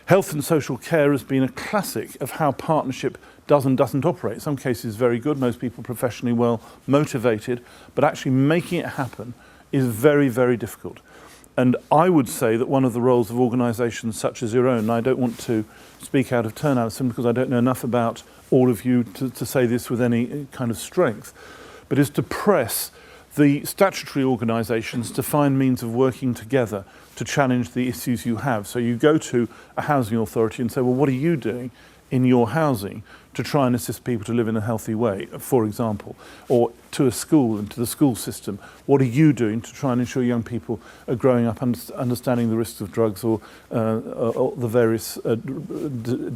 Health and social care has been a classic of how partnership does and doesn't operate. In some cases very good, most people professionally well motivated, but actually making it happen is very, very difficult. And I would say that one of the roles of organisations such as your own, and I don't want to speak out of turn, Alison, because I don't know enough about all of you to say this with any kind of strength, but is to press the statutory organisations to find means of working together to challenge the issues you have. So you go to a housing authority and say, well, what are you doing in your housing to try and assist people to live in a healthy way, for example, or to a school and to the school system. What are you doing to try and ensure young people are growing up understanding the risks of drugs or the various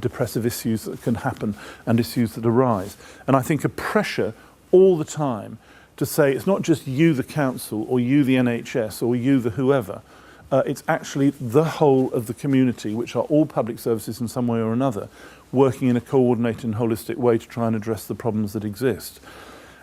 depressive issues that can happen and issues that arise? And I think a pressure all the time to say it's not just you, the council, or you, the NHS, or you, the whoever. It's actually the whole of the community, which are all public services in some way or another, working in a coordinated and holistic way to try and address the problems that exist.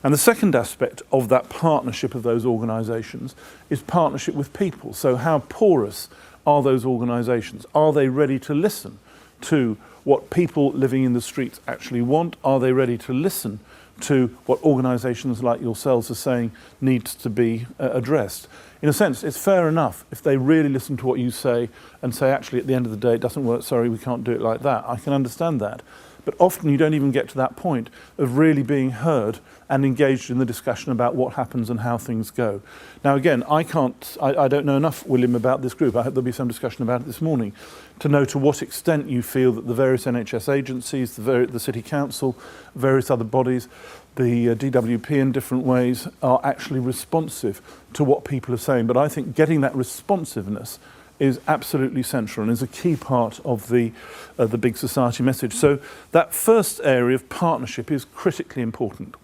And the second aspect of that partnership of those organisations is partnership with people. So how porous are those organisations? Are they ready to listen to what people living in the streets actually want? Are they ready to listen to what organisations like yourselves are saying needs to be addressed? In a sense, it's fair enough if they really listen to what you say and say, actually, at the end of the day, it doesn't work, sorry, we can't do it like that. I can understand that. But often you don't even get to that point of really being heard and engaged in the discussion about what happens and how things go. Now, again, I don't know enough, William, about this group. I hope there'll be some discussion about it this morning to know to what extent you feel that the various NHS agencies, the City Council, various other bodies, the DWP in different ways are actually responsive to what people are saying. But I think getting that responsiveness is absolutely central and is a key part of the big society message. So that first area of partnership is critically important.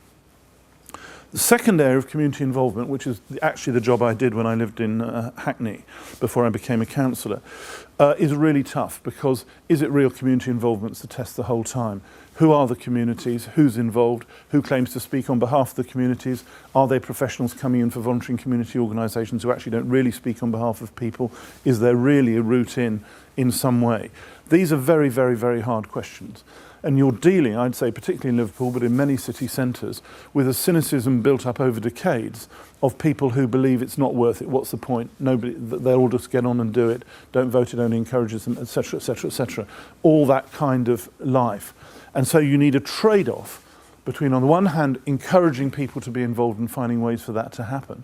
The second area of community involvement, which is actually the job I did when I lived in Hackney before I became a councillor, is really tough because is it real community involvement? It's the test the whole time. Who are the communities? Who's involved? Who claims to speak on behalf of the communities? Are they professionals coming in for volunteering community organisations who actually don't really speak on behalf of people? Is there really a route in some way? These are very, very, very hard questions. And you're dealing, I'd say, particularly in Liverpool, but in many city centres, with a cynicism built up over decades of people who believe it's not worth it. What's the point? Nobody, they'll all just get on and do it. Don't vote, it only encourages them, etc., etc., etc. All that kind of life. And so you need a trade-off between, on the one hand, encouraging people to be involved and finding ways for that to happen,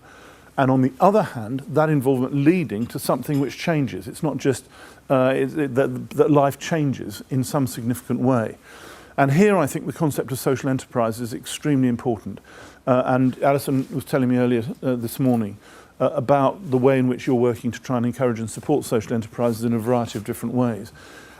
and on the other hand, that involvement leading to something which changes. It's not just that life changes in some significant way. And here I think the concept of social enterprise is extremely important. And Alison was telling me earlier this morning about the way in which you're working to try and encourage and support social enterprises in a variety of different ways.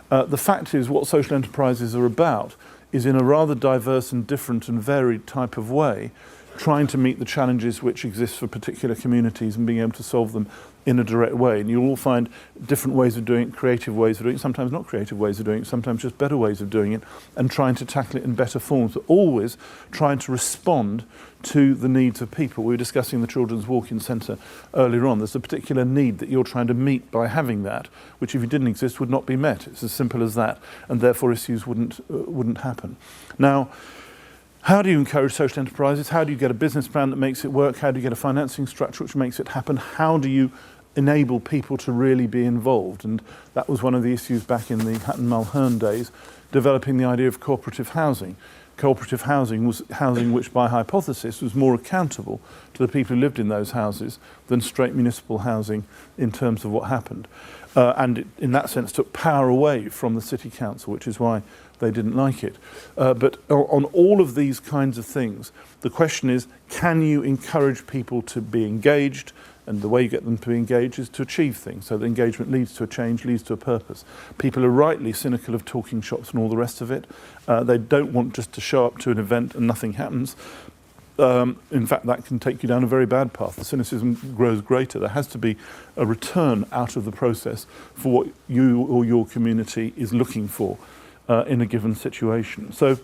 The fact is, what social enterprises are about is, in a rather diverse and different and varied type of way, trying to meet the challenges which exist for particular communities and being able to solve them in a direct way. And you'll all find different ways of doing it, creative ways of doing it, sometimes not creative ways of doing it, sometimes just better ways of doing it, and trying to tackle it in better forms, but always trying to respond to the needs of people. We were discussing the Children's Walk-in Centre earlier on. There's a particular need that you're trying to meet by having that, which if it didn't exist would not be met. It's as simple as that, and therefore issues wouldn't happen. Now, how do you encourage social enterprises? How do you get a business plan that makes it work? How do you get a financing structure which makes it happen? How do you enable people to really be involved? And that was one of the issues back in the Hatton Mulhern days, developing the idea of cooperative housing. Cooperative housing was housing which, by hypothesis, was more accountable to the people who lived in those houses than straight municipal housing in terms of what happened. And it, in that sense, took power away from the city council, which is why they didn't like it. But on all of these kinds of things, the question is, can you encourage people to be engaged? And the way you get them to be engaged is to achieve things. So the engagement leads to a change, leads to a purpose. People are rightly cynical of talking shops and all the rest of it. They don't want just to show up to an event and nothing happens. In fact, that can take you down a very bad path. The cynicism grows greater. There has to be a return out of the process for what you or your community is looking for in a given situation. So,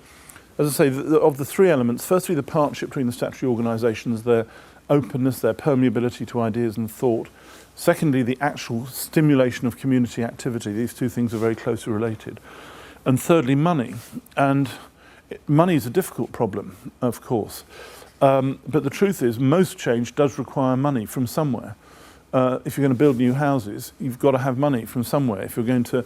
as I say, of the three elements, firstly, the partnership between the statutory organisations, they're openness, their permeability to ideas and thought. Secondly, the actual stimulation of community activity. These two things are very closely related. And thirdly, money. And money is a difficult problem, of course. But the truth is, most change does require money from somewhere. If you're going to build new houses, you've got to have money from somewhere. If you're going to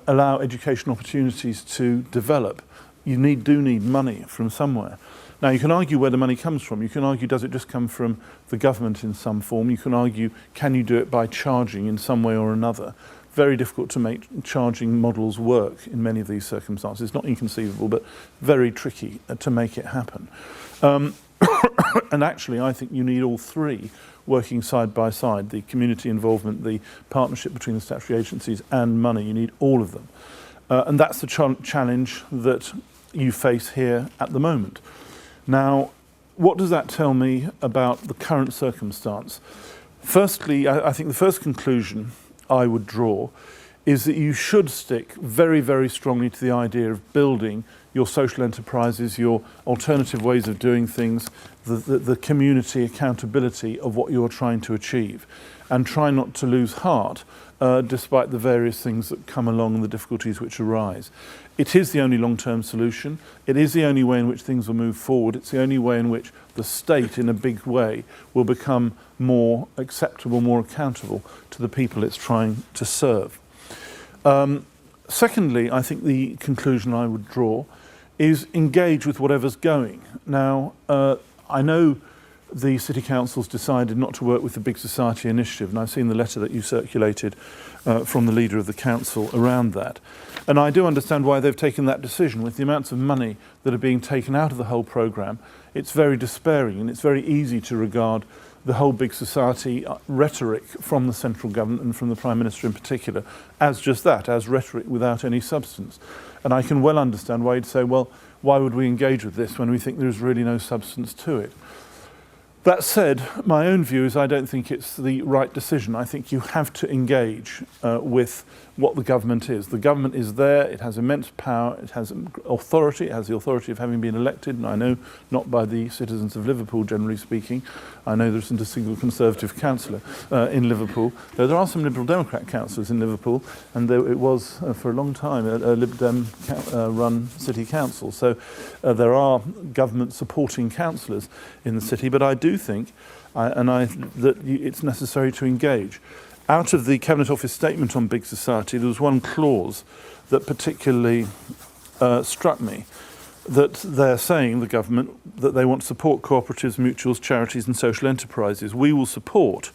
allow education opportunities to develop, you do need money from somewhere. Now, you can argue where the money comes from. You can argue, does it just come from the government in some form? You can argue, can you do it by charging in some way or another? Very difficult to make charging models work in many of these circumstances. It's not inconceivable, but very tricky to make it happen. And actually, I think you need all three working side by side, the community involvement, the partnership between the statutory agencies and money. You need all of them. And that's the challenge that you face here at the moment. Now, what does that tell me about the current circumstance? Firstly, I think the first conclusion I would draw is that you should stick very, very strongly to the idea of building your social enterprises, your alternative ways of doing things, the community accountability of what you're trying to achieve, and try not to lose heart despite the various things that come along and the difficulties which arise. It is the only long-term solution. It is the only way in which things will move forward. It's the only way in which the state, in a big way, will become more acceptable, more accountable to the people it's trying to serve. Secondly, I think the conclusion I would draw is engage with whatever's going. Now, I know the City Council's decided not to work with the Big Society Initiative, and I've seen the letter that you circulated from the leader of the council around that. And I do understand why they've taken that decision. With the amounts of money that are being taken out of the whole programme, it's very despairing, and it's very easy to regard the whole Big Society rhetoric from the central government and from the Prime Minister in particular as just that, as rhetoric without any substance. And I can well understand why you'd say, well, why would we engage with this when we think there's really no substance to it? That said, my own view is I don't think it's the right decision. I think you have to engage with what the government is. The government is there, it has immense power, it has authority, it has the authority of having been elected, and I know not by the citizens of Liverpool, generally speaking. I know there isn't a single Conservative councillor in Liverpool, though there are some Liberal Democrat councillors in Liverpool, and it was for a long time a Lib Dem run city council. So there are government supporting councillors in the city, but I do think that it's necessary to engage. Out of the Cabinet Office statement on Big Society, there was one clause that particularly struck me, that they're saying, the government, that they want to support cooperatives, mutuals, charities and social enterprises. We will support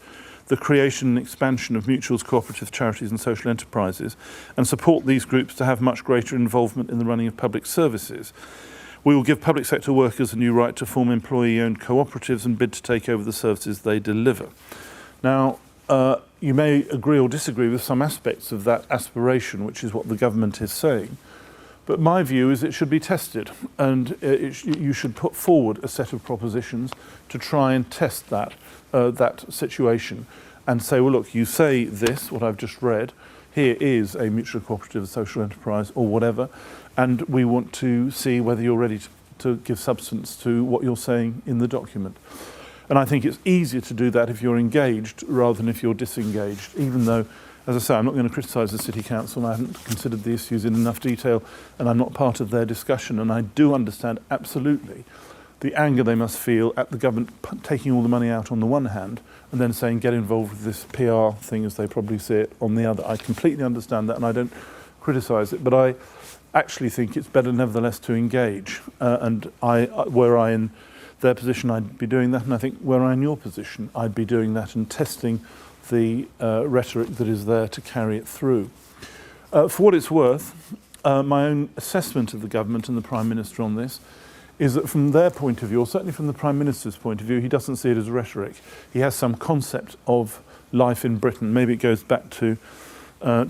the creation and expansion of mutuals, cooperatives, charities and social enterprises, and support these groups to have much greater involvement in the running of public services. We will give public sector workers a new right to form employee-owned cooperatives and bid to take over the services they deliver. Now, you may agree or disagree with some aspects of that aspiration, which is what the government is saying. But my view is it should be tested, and you should put forward a set of propositions to try and test that situation and say, well, look, you say this, what I've just read, here is a mutual cooperative, a social enterprise or whatever, and we want to see whether you're ready to give substance to what you're saying in the document. And I think it's easier to do that if you're engaged rather than if you're disengaged, even though, as I say, I'm not going to criticise the City Council, and I haven't considered the issues in enough detail, and I'm not part of their discussion, and I do understand absolutely the anger they must feel at the government taking all the money out on the one hand and then saying get involved with this PR thing, as they probably see it, on the other. I completely understand that, and I don't criticise it, but I actually think it's better nevertheless to engage, and were I in their position, I'd be doing that, and I think were I in your position, I'd be doing that and testing the rhetoric that is there to carry it through. For what it's worth, my own assessment of the government and the Prime Minister on this is that from their point of view, or certainly from the Prime Minister's point of view, he doesn't see it as rhetoric. He has some concept of life in Britain. Maybe it goes back to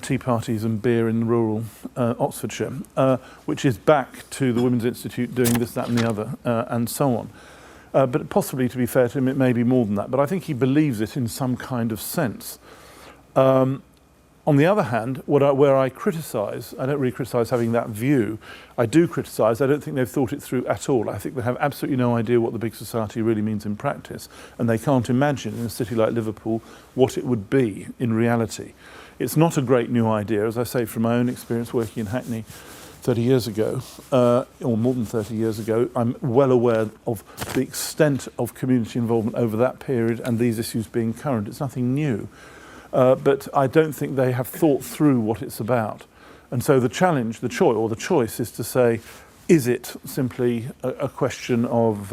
tea parties and beer in rural Oxfordshire, which is back to the Women's Institute doing this, that and the other, and so on. But possibly, to be fair to him, it may be more than that. But I think he believes it in some kind of sense. On the other hand, where I criticise, I don't really criticise having that view. I do criticise, I don't think they've thought it through at all. I think they have absolutely no idea what the big society really means in practice, and they can't imagine in a city like Liverpool what it would be in reality. It's not a great new idea, as I say, from my own experience working in Hackney 30 years ago, or more than 30 years ago. I'm well aware of the extent of community involvement over that period and these issues being current. It's nothing new. But I don't think they have thought through what it's about. And so the challenge, the choice is to say, is it simply a question of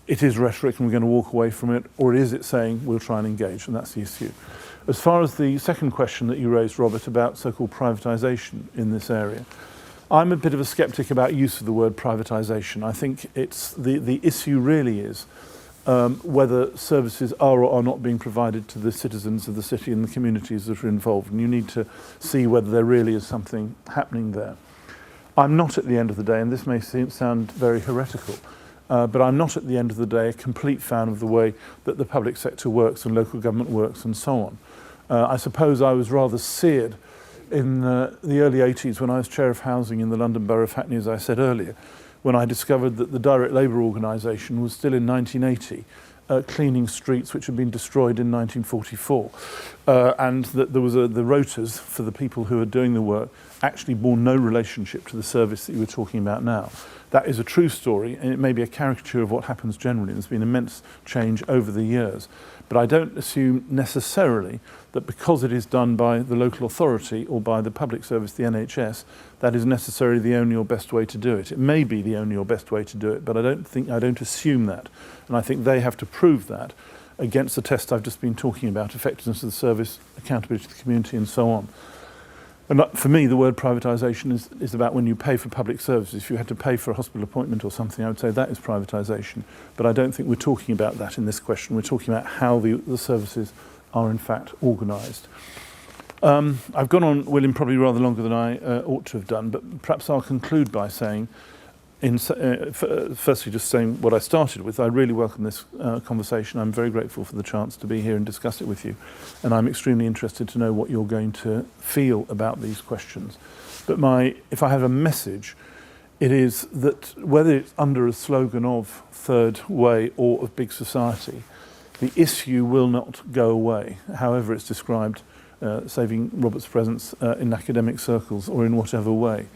it is rhetoric and we're going to walk away from it, or is it saying we'll try and engage? And that's the issue. As far as the second question that you raised, Robert, about so-called privatisation in this area, I'm a bit of a sceptic about use of the word privatisation. I think it's the issue really is whether services are or are not being provided to the citizens of the city and the communities that are involved. And you need to see whether there really is something happening there. I'm not at the end of the day, and this may sound very heretical, but I'm not at the end of the day a complete fan of the way that the public sector works and local government works and so on. I suppose I was rather seared in the early 80s when I was chair of housing in the London Borough of Hackney, as I said earlier, when I discovered that the direct labour organisation was still in 1980 cleaning streets which had been destroyed in 1944, and that there was the rotas for the people who were doing the work actually bore no relationship to the service that you were talking about now. That is a true story, and it may be a caricature of what happens generally. There's been immense change over the years. But I don't assume necessarily that because it is done by the local authority or by the public service, the NHS, that is necessarily the only or best way to do it. It may be the only or best way to do it, but I don't assume that. And I think they have to prove that against the test I've just been talking about, effectiveness of the service, accountability to the community, and so on. And for me, the word privatisation is about when you pay for public services. If you had to pay for a hospital appointment or something, I would say that is privatisation. But I don't think we're talking about that in this question. We're talking about how the services are in fact organised. I've gone on, William, probably rather longer than I ought to have done, but perhaps I'll conclude by saying, firstly just saying what I started with. I really welcome this conversation. I'm very grateful for the chance to be here and discuss it with you, and I'm extremely interested to know what you're going to feel about these questions. But if I have a message, it is that whether it's under a slogan of third way or of big society, the issue will not go away, however it's described, saving Robert's presence in academic circles or in whatever way.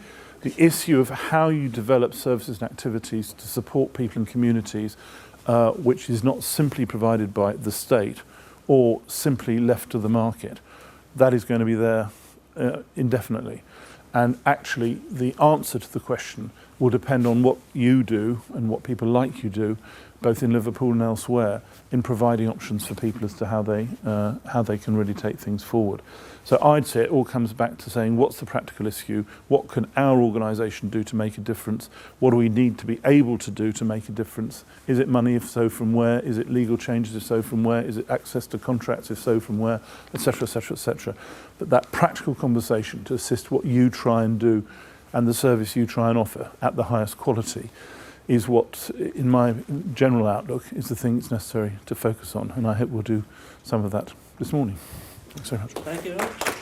The issue of how you develop services and activities to support people and communities, which is not simply provided by the state or simply left to the market, that is going to be there indefinitely. And actually, the answer to the question will depend on what you do and what people like you do, both in Liverpool and elsewhere, in providing options for people as to how they can really take things forward. So I'd say it all comes back to saying, what's the practical issue? What can our organisation do to make a difference? What do we need to be able to do to make a difference? Is it money? If so, from where? Is it legal changes? If so, from where? Is it access to contracts? If so, from where? Etc., etc., etc. But that practical conversation to assist what you try and do and the service you try and offer at the highest quality is what, in my general outlook, is the thing that's necessary to focus on. And I hope we'll do some of that this morning. Thanks very much. Thank you very much.